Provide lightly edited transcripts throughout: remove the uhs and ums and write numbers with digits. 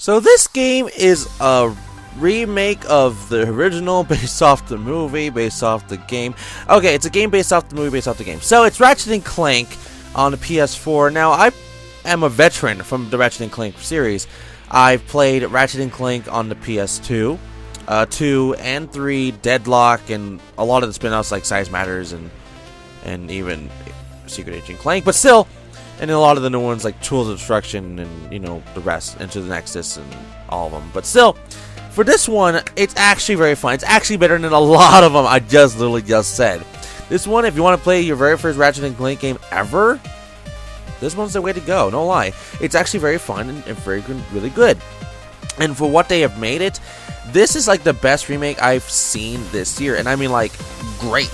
So this game is a remake of the original based off the movie, based off the game. Okay, it's a game based off the movie, based off the game. So it's Ratchet Clank on the PS4. Now, I am a veteran from the Ratchet Clank series. I've played Ratchet Clank on the PS2, 2 and 3, Deadlock, and a lot of the spin-offs like Size Matters and even Secret Agent Clank, but still, and then a lot of the new ones like Tools of Destruction and, you know, the rest, Into the Nexus and all of them. But still, for this one, it's actually very fun. It's actually better than a lot of them I literally just said. This one, if you want to play your very first Ratchet Clank game ever, this one's the way to go, no lie. It's actually very fun and very good, really good. And for what they have made it, this is like the best remake I've seen this year. And I mean, like, great.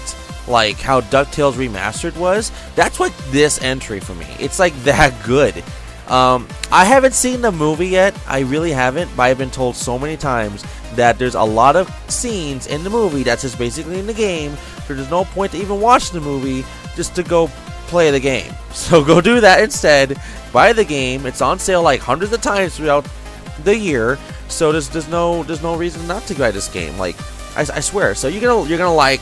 Like how DuckTales Remastered was, that's like this entry for me. It's like that good. I haven't seen the movie yet. I really haven't, but I've been told so many times that there's a lot of scenes in the movie that's just basically in the game, so there's no point to even watch the movie just to go play the game. So go do that instead. Buy the game. It's on sale like hundreds of times throughout the year, so there's no reason not to buy this game. Like I swear. So you're gonna like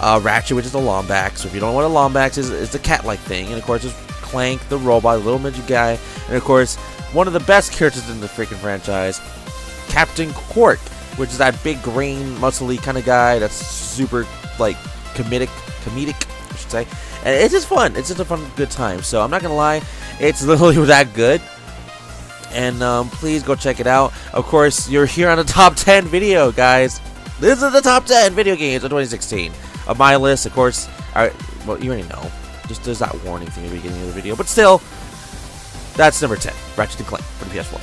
Ratchet, which is a Lombax. So if you don't know what a Lombax is, it's a cat-like thing. And of course, there's Clank, the robot, the little midget guy, and of course, one of the best characters in the freaking franchise, Captain Quark, which is that big green, muscly kind of guy that's super like comedic, I should say. And it's just fun. It's just a fun, good time. So I'm not gonna lie, it's literally that good. And please go check it out. Of course, you're here on the top 10 video, guys. This is the top 10 video games of 2016 of my list. Of course, well, you already know. Just there's that warning thing at the beginning of the video, but still, that's number 10, Ratchet Clank for the PS4.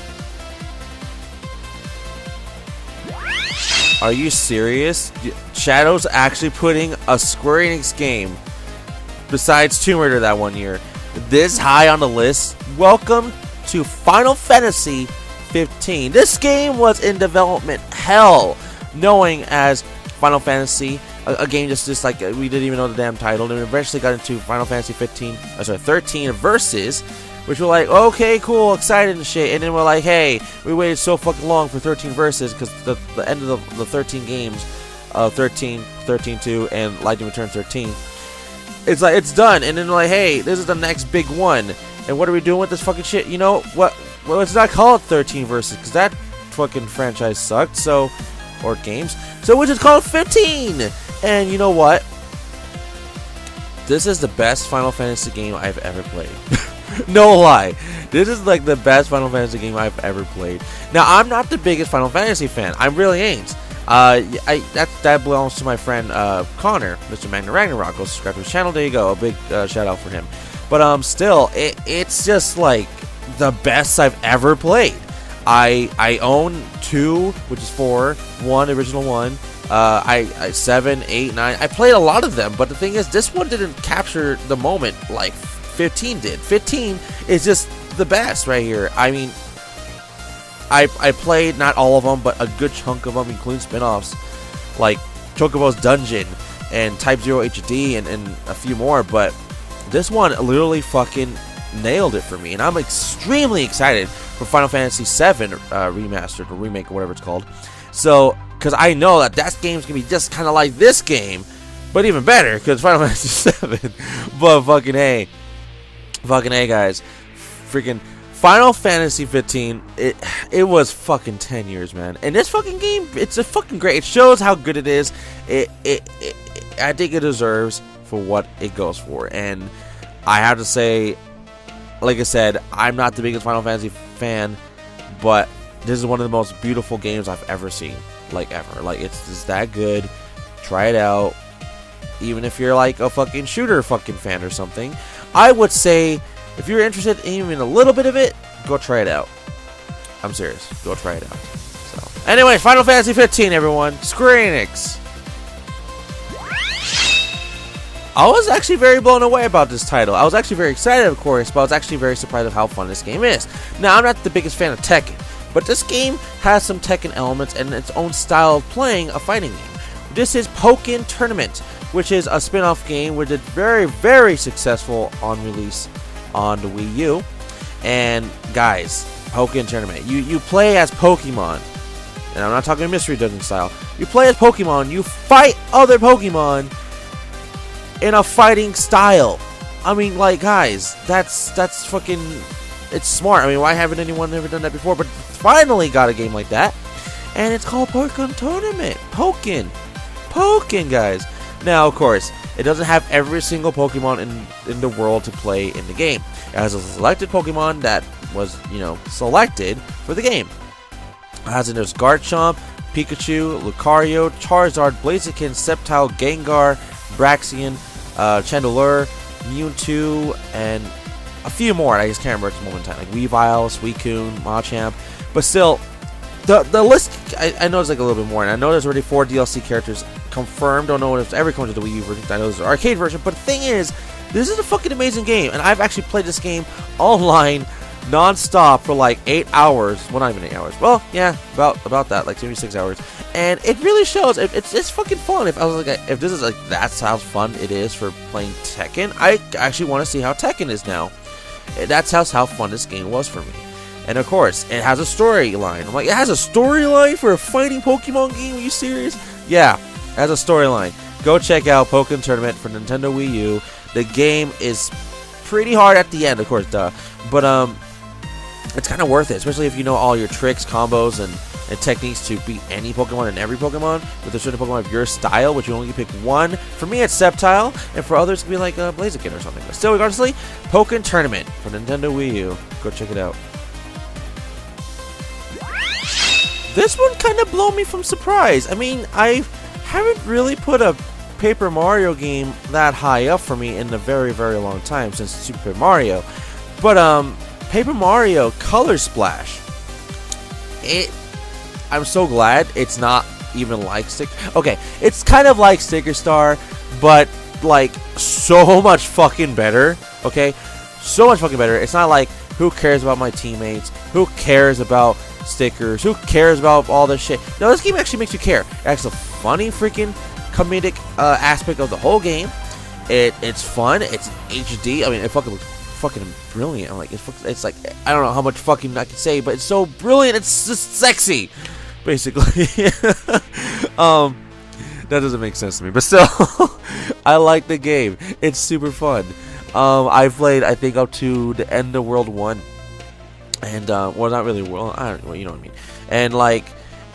Are you serious? Shadow's actually putting a Square Enix game besides Tomb Raider that one year this high on the list? Welcome to Final Fantasy 15. This game was in development hell, knowing as Final Fantasy, a game just like we didn't even know the damn title. And we eventually got into Final Fantasy 13 Versus, which we're like, okay, cool, excited and shit. And then we're like, hey, we waited so fucking long for 13 Versus because the end of the 13 games, 13, 13-2, and Lightning Return 13. It's like, it's done. And then we're like, hey, this is the next big one. And what are we doing with this fucking shit? You know what? Well, let's not call it 13 Versus because that fucking franchise sucked. So, or games. So we'll just call it 15. And you know what? This is the best Final Fantasy game I've ever played. No lie. This is like the best Final Fantasy game I've ever played. Now, I'm not the biggest Final Fantasy fan. I really ain't. That belongs to my friend Connor, Mr. Magna Ragnarok. Go subscribe to his channel. There you go. A big shout out for him. But still, it's just like the best I've ever played. I own 2, which is 4, 1, original 1. 7, 8, 9. I played a lot of them, but the thing is, this one didn't capture the moment like 15 did. 15 is just the best right here. I mean, I played not all of them, but a good chunk of them, including spin-offs like Chocobo's Dungeon and Type 0 HD and a few more. But this one literally fucking nailed it for me, and I'm extremely excited for Final Fantasy 7 remastered or remake or whatever it's called. So, because I know that game's gonna be just kind of like this game, but even better because Final Fantasy 7. But fucking A, guys, freaking Final Fantasy 15. It was fucking 10 years, man. And this fucking game, it's a fucking great. It shows how good it is. I think it deserves for what it goes for. And I have to say, like I said, I'm not the biggest Final Fantasy fan, but this is one of the most beautiful games I've ever seen, like ever. Like it's just that good. Try it out. Even if you're like a fucking shooter fucking fan or something, I would say if you're interested in even a little bit of it, go try it out. I'm serious. Go try it out. So, anyway, Final Fantasy 15, everyone. Square Enix. I was actually very blown away about this title. I was actually very excited, of course, but I was actually very surprised of how fun this game is. Now, I'm not the biggest fan of Tekken, but this game has some Tekken elements and its own style of playing a fighting game. This is Pokken Tournament, which is a spin-off game which is very, very successful on release on the Wii U. And guys, Pokemon Tournament. You play as Pokemon. And I'm not talking Mystery Dungeon style. You play as Pokemon, you fight other Pokemon in a fighting style. I mean, like, guys, that's fucking, it's smart. I mean, why haven't anyone ever done that before? But finally got a game like that. And it's called Pokemon Tournament. Pokken, guys. Now, of course, it doesn't have every single Pokemon in the world to play in the game. It has a selected Pokemon that was, selected for the game. As in, there's Garchomp, Pikachu, Lucario, Charizard, Blaziken, Sceptile, Gengar, Braixen, Chandelure, Mewtwo, and a few more. I just can't remember at the moment in time, like Weavile, Suicune, Machamp. But still, the list, I know it's like a little bit more, and I know there's already 4 DLC characters confirmed. Don't know if it's ever coming to the Wii U version. I know there's an arcade version, but the thing is, this is a fucking amazing game, and I've actually played this game online non-stop for like 8 hours. Well, not even 8 hours. Well, yeah, about that, like 76 hours. And it really shows. It's fucking fun. If I was like, if this is like, that's how fun it is for playing Tekken, I actually want to see how Tekken is now. That's how fun this game was for me. And of course, it has a storyline. I'm like, it has a storyline for a fighting Pokemon game? Are you serious? Yeah, it has a storyline. Go check out Pokemon Tournament for Nintendo Wii U. The game is pretty hard at the end, of course, duh. But it's kind of worth it, especially if you know all your tricks, combos, and techniques to beat any Pokemon and every Pokemon with a certain Pokemon of your style, which you only pick one. For me, it's Sceptile, and for others, it could be like Blaziken or something. But still, regardlessly, Pokemon Tournament for Nintendo Wii U. Go check it out. This one kind of blew me from surprise. I mean, I haven't really put a Paper Mario game that high up for me in a very, very long time, since Super Mario. But Paper Mario Color Splash, I'm so glad it's not even like okay, it's kind of like Sticker Star, but like so much fucking better. Okay, so much fucking better. It's not like, who cares about my teammates, who cares about stickers, who cares about all this shit. No, this game actually makes you care. It has a funny freaking comedic aspect of the whole game. It's fun, it's HD. I mean, it fucking looks fucking brilliant. I'm like, it's like, I don't know how much fucking I can say, but it's so brilliant. It's just sexy, basically. That doesn't make sense to me, but still, I like the game. It's super fun. I've played, I think, up to the End of World 1, and well, not really world. I don't know, you know what I mean. And like,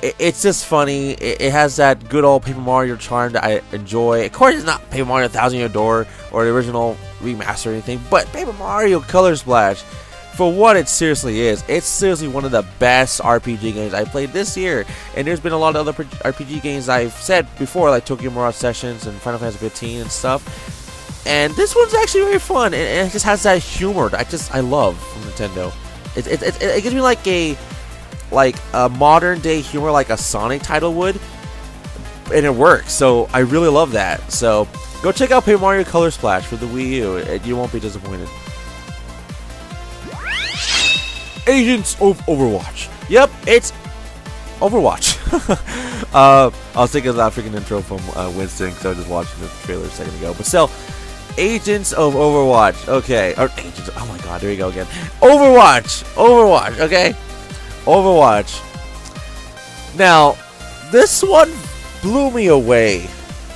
it's just funny. It has that good old Paper Mario charm that I enjoy. Of course, it's not Paper Mario 1000 Year Door or the original remaster or anything, but Paper Mario Color Splash, for what it seriously is, it's seriously one of the best RPG games I played this year. And there's been a lot of other RPG games I've said before, like Tokyo Mirage Sessions and Final Fantasy 15 and stuff. And this one's actually very fun, and it just has that humor that I love from Nintendo. It gives me like a modern day humor, like a Sonic title would, and it works. So I really love that. So go check out Paper Mario Color Splash for the Wii U. You won't be disappointed. Agents of Overwatch. Yep, it's Overwatch. I was thinking of that freaking intro from Winston, because I was just watching the trailer a second ago. But still, Agents of Overwatch. Okay, or Agents. Oh my God, there we go again. Overwatch. Okay. Overwatch. Now, this one blew me away,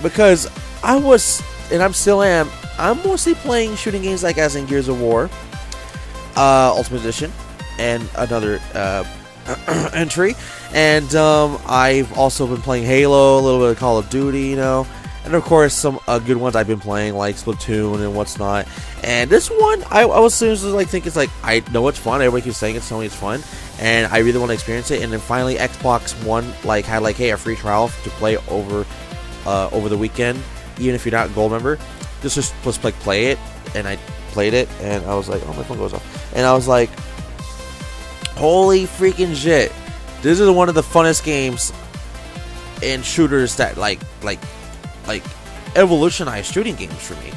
because I was, and I'm still am, I'm mostly playing shooting games like as in Gears of War, Ultimate Edition, and another entry. And I've also been playing Halo, a little bit of Call of Duty, you know, and of course some good ones I've been playing like Splatoon and what's not. And this one, I was seriously like thinking, it's like, I know it's fun, everybody keeps saying it's telling me it's fun, and I really want to experience it. And then finally Xbox One had hey, a free trial to play over the weekend, even if you're not a gold member. Just play it. And I played it, and I was like, oh, my phone goes off, and I was like, holy freaking shit, this is one of the funnest games in shooters that like evolutionized shooting games for me.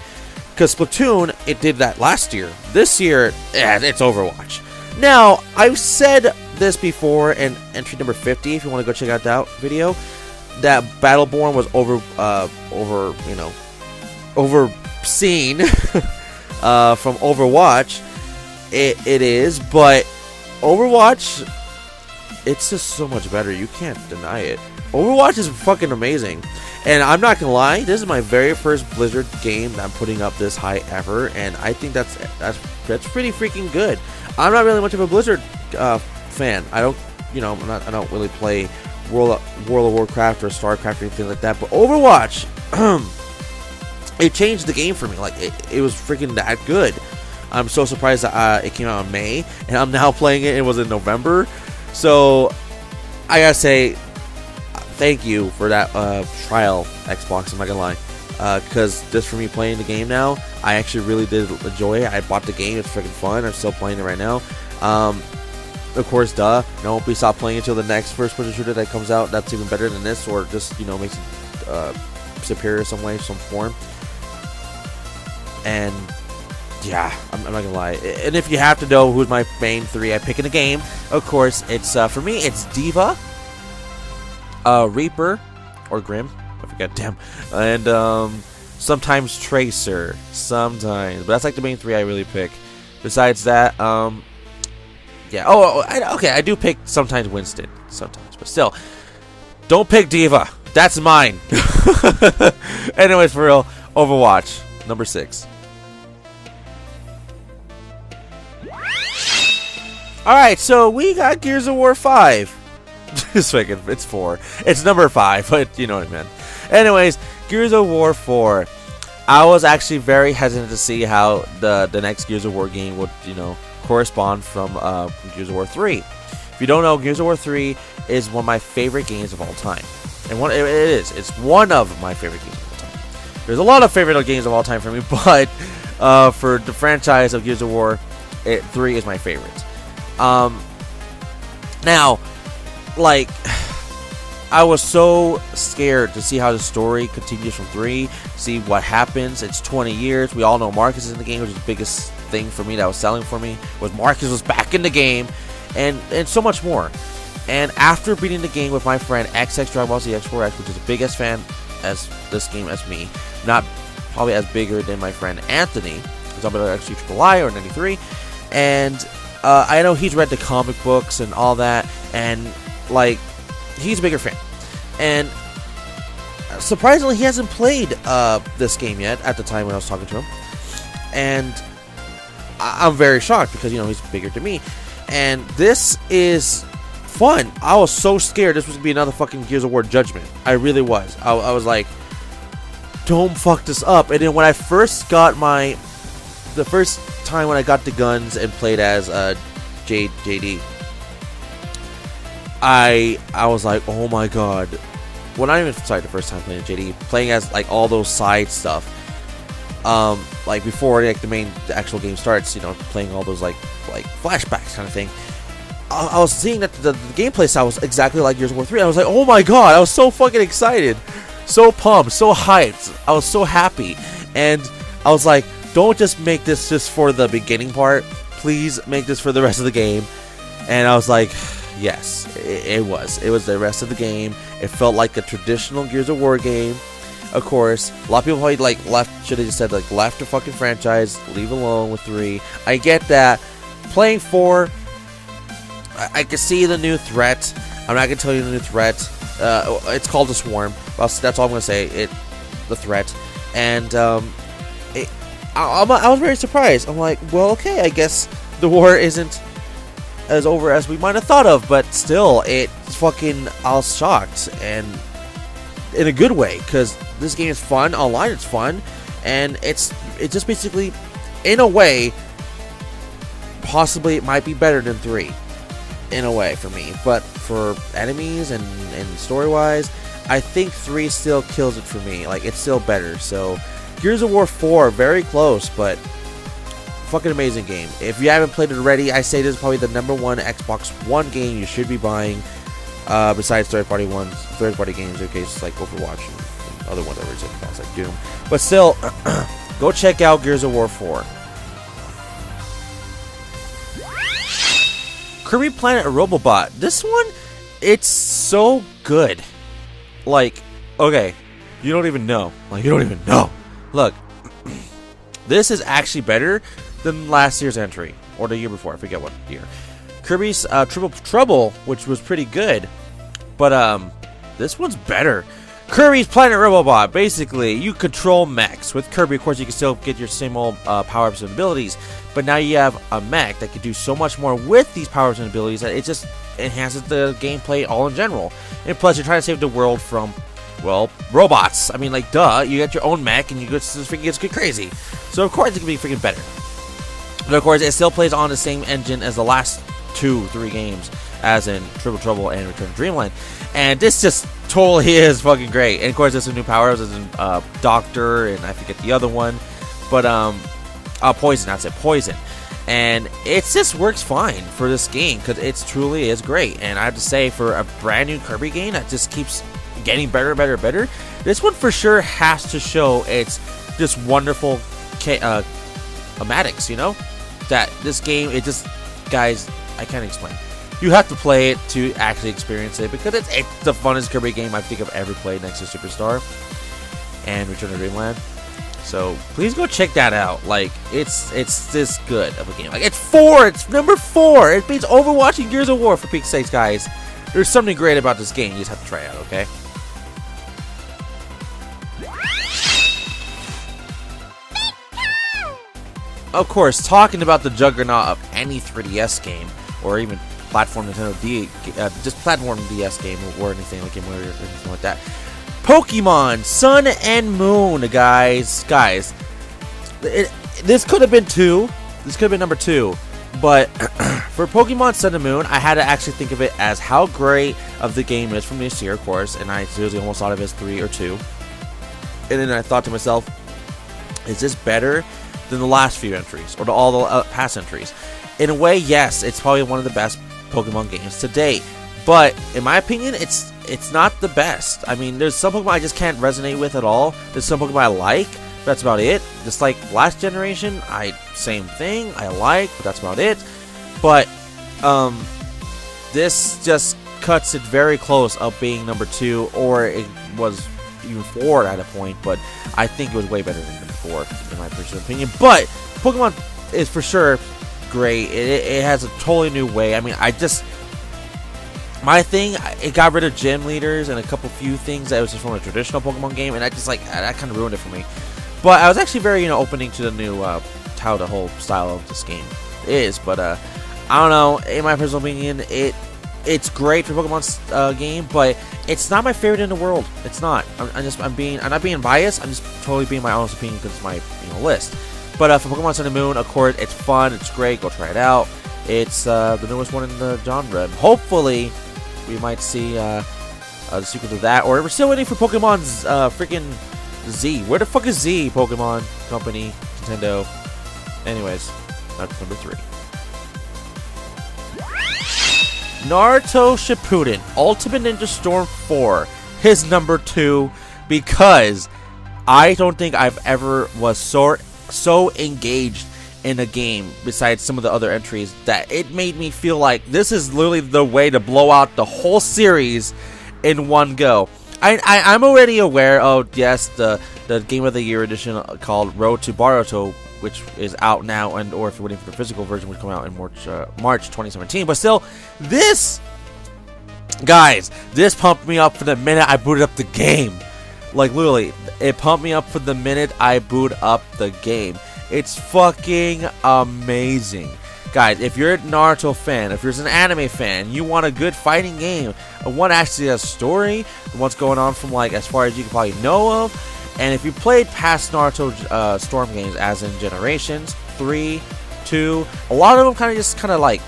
Because Splatoon, it did that last year. This year, it's Overwatch. Now, I've said this before in entry number 50, if you want to go check out that video, that Battleborn was overseen from Overwatch. It is, but Overwatch, it's just so much better. You can't deny it. Overwatch is fucking amazing. And I'm not gonna lie, this is my very first Blizzard game that I'm putting up this high ever, and I think that's pretty freaking good. I'm not really much of a Blizzard fan. I don't, I don't really play World of Warcraft or StarCraft or anything like that. But Overwatch, it changed the game for me. Like it was freaking that good. I'm so surprised that it came out in May, and I'm now playing it. It was in November, so I gotta say, thank you for that trial, Xbox. I'm not gonna lie, because just for me playing the game now, I actually really did enjoy it. I bought the game; it's freaking fun. I'm still playing it right now. Of course, don't be stop playing until the next first-person shooter that comes out. That's even better than this, or just makes it superior some way, some form. And yeah, I'm not gonna lie. And if you have to know who's my main 3 I pick in the game, of course, it's for me, it's D.Va, Reaper, or Grim, I forget, damn, and sometimes Tracer, sometimes, but that's like the main 3 I really pick. Besides that, yeah, okay, I do pick sometimes Winston, sometimes, but still, don't pick D.Va, that's mine. Anyways, for real, Overwatch, number 6. Alright, so we got Gears of War 5. It's 4. It's number 5, but you know what I meant. Anyways, Gears of War 4. I was actually very hesitant to see how the next Gears of War game would, correspond from Gears of War 3. If you don't know, Gears of War 3 is one of my favorite games of all time. And it is. It's one of my favorite games of all time. There's a lot of favorite games of all time for me, but for the franchise of Gears of War, 3 is my favorite. Now, like, I was so scared to see how the story continues from 3, see what happens. It's 20 years. We all know Marcus is in the game, which is the biggest thing for me that was selling for me, was Marcus was back in the game, and so much more. And after beating the game with my friend XX Dragon Ball Z X4X, which is the biggest fan as this game as me, not probably as bigger than my friend Anthony, who's on XG Triple I or 93, and I know he's read the comic books and all that, and like, he's a bigger fan. And surprisingly, he hasn't played this game yet at the time when I was talking to him. And I'm very shocked because, he's bigger than me. And this is fun. I was so scared this was going to be another fucking Gears of War Judgment. I really was. I was like, don't fuck this up. And then when I first got the first time when I got the guns and played as JD, I was like, oh my god. Well, not even, sorry, the first time playing JD, playing as like all those side stuff, like before like the actual game starts, playing all those like flashbacks kind of thing. I was seeing that the gameplay style was exactly like Gears of War 3. I was like, oh my god, I was so fucking excited, so pumped, so hyped. I was so happy, and I was like, don't just make this just for the beginning part. Please make this for the rest of the game. And I was like, yes, it was. It was the rest of the game. It felt like a traditional Gears of War game. Of course, a lot of people probably should have just said left the fucking franchise, leave alone with 3. I get that. Playing 4, I can see the new threat. I'm not gonna tell you the new threat. It's called the Swarm. That's all I'm gonna say. The threat, and I was very surprised. I'm like, well, okay, I guess the war isn't as over as we might have thought of, but still, I was shocked, and in a good way, because this game is fun, online it's fun, and it's just basically, in a way, possibly it might be better than 3, in a way, for me, but for enemies and story-wise, I think 3 still kills it for me. Like, it's still better, so Gears of War 4, very close, but fucking amazing game. If you haven't played it already, I say this is probably the #1 Xbox One game you should be buying, besides third-party games, in case like Overwatch and other ones that were in the past, like Doom. But still, go check out Gears of War 4. Kirby Planet Robobot. This one, it's so good. Like, okay, you don't even know. Look, this is actually better than last year's entry, or the year before, I forget what year. Kirby's Triple Trouble, which was pretty good, but this one's better. Kirby's Planet Robobot. Basically, you control mechs. With Kirby, of course, you can still get your same old power-ups and abilities, but now you have a mech that can do so much more with these powers and abilities that it just enhances the gameplay all in general. And plus, you're trying to save the world from, well, robots. I mean, like, duh, you got your own mech, and you just freaking gets crazy. So, of course, it can be freaking better. But, of course, it still plays on the same engine as the last 2-3 games, as in Triple Trouble and Return to Dreamland. And this just totally is fucking great. And, of course, there's some new powers, as in Doctor, and I forget the other one. But, Poison, that's it, Poison. And it just works fine for this game, because it truly is great. And I have to say, for a brand new Kirby game that just keeps getting better, this one for sure has to show its just wonderful mechanics, you know? That this game, it just, guys, I can't explain. You have to play it to actually experience it, because it's the funnest Kirby game I think I've ever played next to Superstar and Return to Dreamland. So please go check that out. Like, it's this good of a game. Like, it's number 4. It beats Overwatch and Gears of War, for peak's sakes, guys. There's something great about this game. You just have to try it out, okay? Of course, talking about the juggernaut of any 3DS game, or even platform Nintendo just platform DS game, or anything like Game Warrior or anything like that. Pokemon Sun and Moon, guys. This could have been 2. This could have been number 2. But for Pokemon Sun and Moon, I had to actually think of it as how great of the game is from this year, of course. And I seriously almost thought of it as 3 or 2. And then I thought to myself, is this better than the last few entries, or all the past entries? In a way, yes, it's probably one of the best Pokemon games to date. But in my opinion, it's not the best. I mean, there's some Pokemon I just can't resonate with at all. There's some Pokemon I like, but that's about it. Just like last generation, same thing, I like, but that's about it. But this just cuts it very close of being number 2, or it was even 4 at a point, but I think it was way better than number 4 in my personal opinion. But Pokemon is for sure great. It has a totally new way. I mean, my thing, it got rid of gym leaders and a few things that was just from a traditional Pokemon game, and I just that kind of ruined it for me. But I was actually very opening to the new how the whole style of this game is. But I don't know. In my personal opinion, it's great for Pokemon's game, but it's not my favorite in the world. It's not. I'm not being biased. I'm just totally being my honest opinion because it's my list. But for Pokemon Sun and Moon, of course, it's fun. It's great. Go try it out. It's the newest one in the genre. And hopefully, we might see the sequel to that. Or we're still waiting for Pokemon's freaking Z. Where the fuck is Z, Pokemon Company, Nintendo? Anyways, that's number 3. Naruto Shippuden Ultimate Ninja Storm 4 is number 2, because I don't think I've ever was so engaged in a game besides some of the other entries that it made me feel like this is literally the way to blow out the whole series in one go. I'm already aware of, yes, the Game of the Year edition called Road to Boruto, which is out now, or if you're waiting for the physical version, which will come out in March 2017. But still, this pumped me up for the minute I booted up the game. Like, literally, it pumped me up for the minute I boot up the game. It's fucking amazing. Guys, if you're a Naruto fan, if you're an anime fan, you want a good fighting game, one actually has a story, what's going on from, like, as far as you can probably know of. And if you played past Naruto Storm games, as in Generations 3, 2, a lot of them kind of like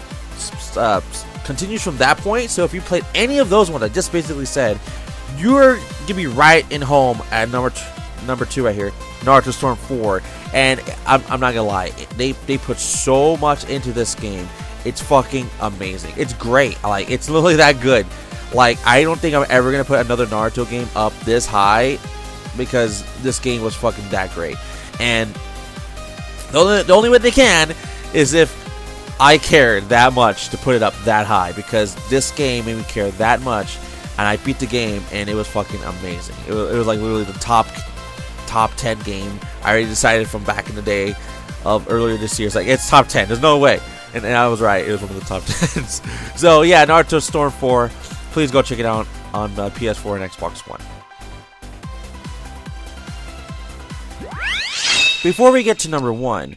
continues from that point. So if you played any of those ones I just basically said, you're gonna be right in home at number 2 right here, Naruto Storm 4. And I'm not gonna lie, they put so much into this game. It's fucking amazing. It's great. Like, it's literally that good. Like, I don't think I'm ever gonna put another Naruto game up this high, because this game was fucking that great. And the only way they can is if I cared that much to put it up that high, because this game made me care that much, and I beat the game, and it was fucking amazing. It was like literally the top 10 game. I already decided from back in the day of earlier this year. It's like, it's top 10. There's no way. And I was right. It was one of the top 10s. So yeah, Naruto Storm 4. Please go check it out on PS4 and Xbox One. Before we get to number 1,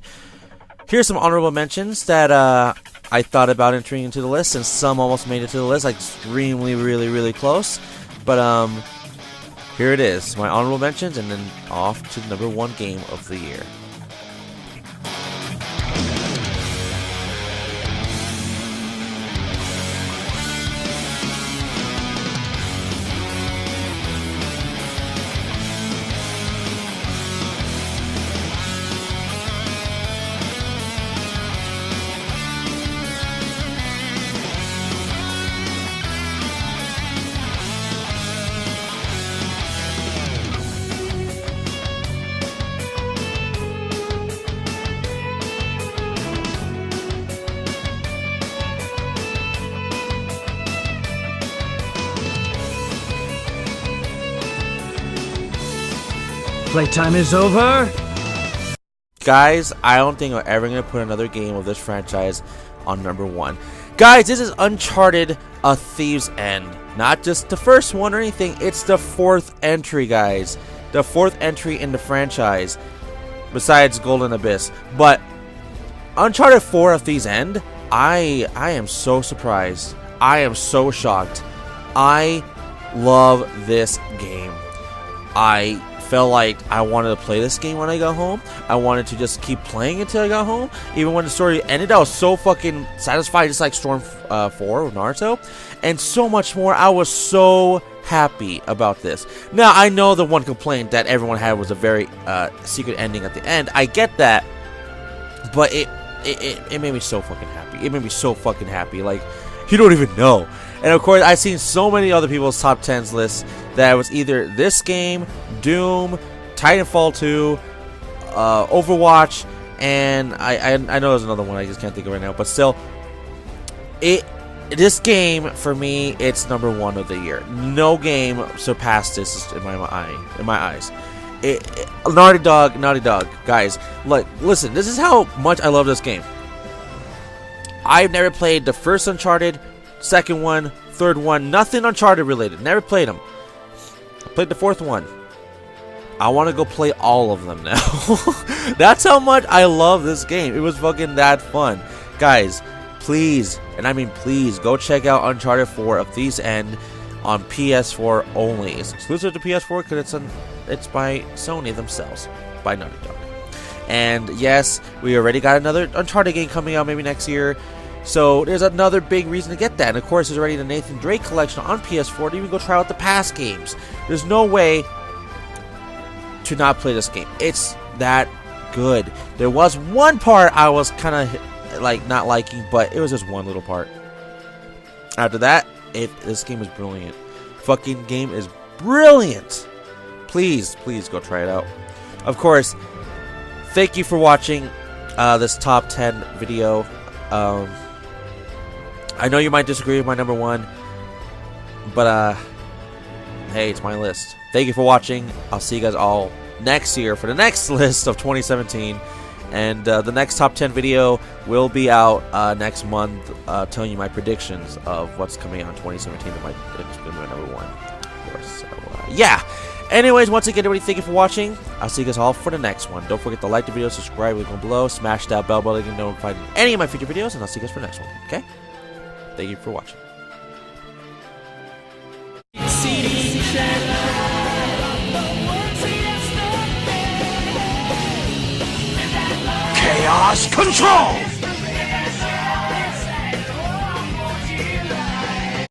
here's some honorable mentions that I thought about entering into the list, and some almost made it to the list, like extremely, really close. But here it is, my honorable mentions, and then off to the number 1 game of the year. Playtime is over. Guys, I don't think I'm ever going to put another game of this franchise on number 1. Guys, this is Uncharted: A Thief's End. Not just the first one or anything, it's the 4th entry, guys. The 4th entry in the franchise, besides Golden Abyss. But Uncharted 4: A Thief's End, I am so surprised. I am so shocked. I love this game. I felt like I wanted to play this game when I got home. I wanted to just keep playing until I got home. Even when the story ended, I was so fucking satisfied, just like Storm 4 with Naruto. And so much more. I was so happy about this. Now, I know the one complaint that everyone had was a very secret ending at the end. I get that. But it made me so fucking happy. It made me so fucking happy. Like, you don't even know. And of course, I've seen so many other people's top 10s lists that it was either this game, Doom, Titanfall 2, Overwatch, and I know there's another one I just can't think of right now. But still, this game for me, it's number 1 of the year. No game surpassed this in my eyes. Naughty Dog, guys. Like, listen, this is how much I love this game. I've never played the first Uncharted, second one, third one, nothing Uncharted related. Never played them. I played the 4th one. I want to go play all of them now. That's how much I love this game. It was fucking that fun. Guys, please, and I mean please, go check out Uncharted 4: A Thief's End on PS4 only. It's exclusive to PS4 because it's by Sony themselves, by Naughty Dog. And yes, we already got another Uncharted game coming out maybe next year. So there's another big reason to get that. And of course, there's already the Nathan Drake collection on PS4 to even go try out the past games. There's no way to not play this game. It's that good. There was one part I was kind of like not liking, but it was just one little part. After that, this game is brilliant. Fucking game is brilliant. Please go try it out. Of course, thank you for watching this top 10 video. I know you might disagree with my number 1, but hey, it's my list. Thank you for watching. I'll see you guys all next year for the next list of 2017. And the next top 10 video will be out next month, telling you my predictions of what's coming out in 2017. It's going to be my number 1, of course. So, yeah. Anyways, once again, everybody, thank you for watching. I'll see you guys all for the next one. Don't forget to like the video, subscribe, leave one below, smash that bell button to get notified of any of my future videos, and I'll see you guys for the next one. Okay? Thank you for watching. Chaos Control!